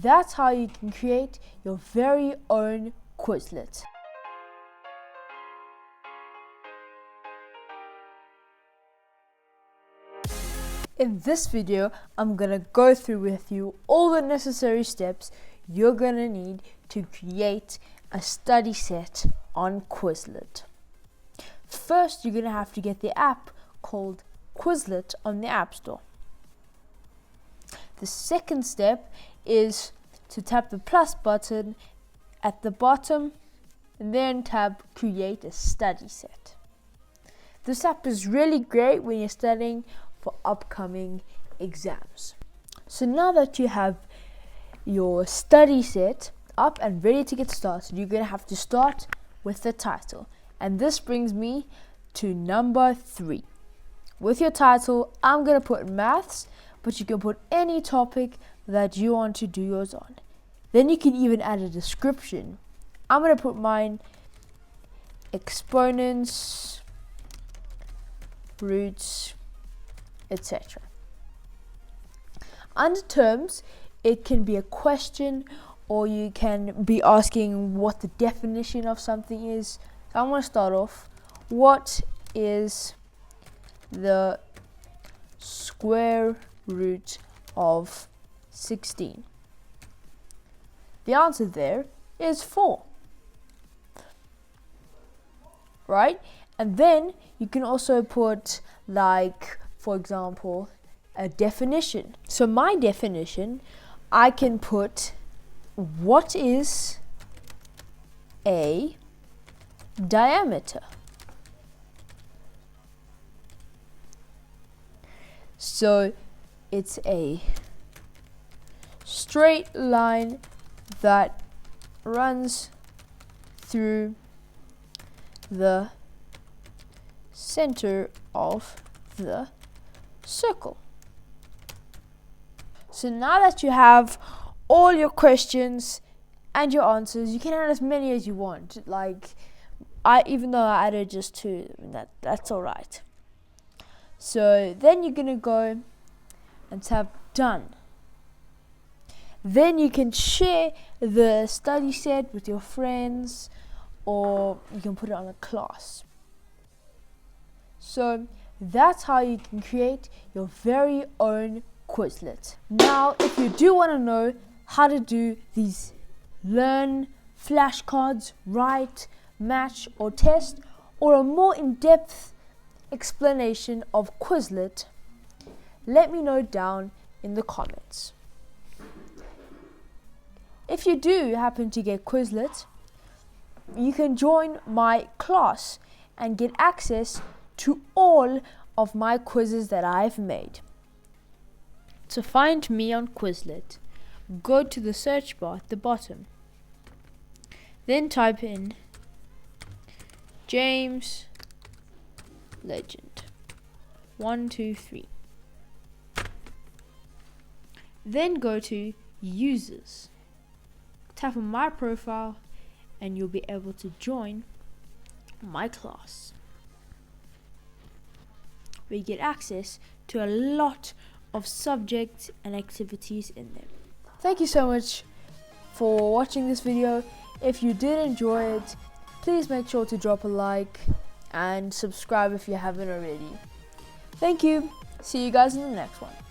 that's how you can create your very own Quizlet. In this video, I'm gonna go through with you all the necessary steps you're gonna need to create a study set on Quizlet. First, you're gonna have to get the app called Quizlet on the App Store. The second step is to tap the plus button at the bottom and then tap Create a Study Set. This app is really great when you're studying for upcoming exams. So now that you have your study set up and ready to get started, you're going to have to start with the title. And this brings me to number 3. With your title, I'm going to put maths, but you can put any topic that you want to do yours on. Then you can even add a description. I'm going to put mine exponents, roots, etc. Under terms, it can be a question, or you can be asking what the definition of something is. So I'm going to start off. What is the square root of 16? The answer there is 4. Right? And then you can also put, like, for example, a definition. So my definition, I can put, what is a diameter? So it's a straight line that runs through the center of the circle. So now that you have all your questions and your answers, you can add as many as you want. Even though I added just 2, that's alright. So then you're gonna go and tap done. Then you can share the study set with your friends, or you can put it on a class. So that's how you can create your very own Quizlet. Now, if you do want to know how to do these learn flashcards, write, match, or test, or a more in-depth explanation of Quizlet, let me know down in the comments. If you do happen to get Quizlet, you can join my class and get access to all of my quizzes that I've made. To find me on Quizlet, go to the search bar at the bottom. Then type in James Legend 123. Then go to Users. Tap on my profile and you'll be able to join my class, where you get access to a lot of subjects and activities in there. Thank you so much for watching this video. If you did enjoy it, please make sure to drop a like and subscribe if you haven't already. Thank you. See you guys in the next one.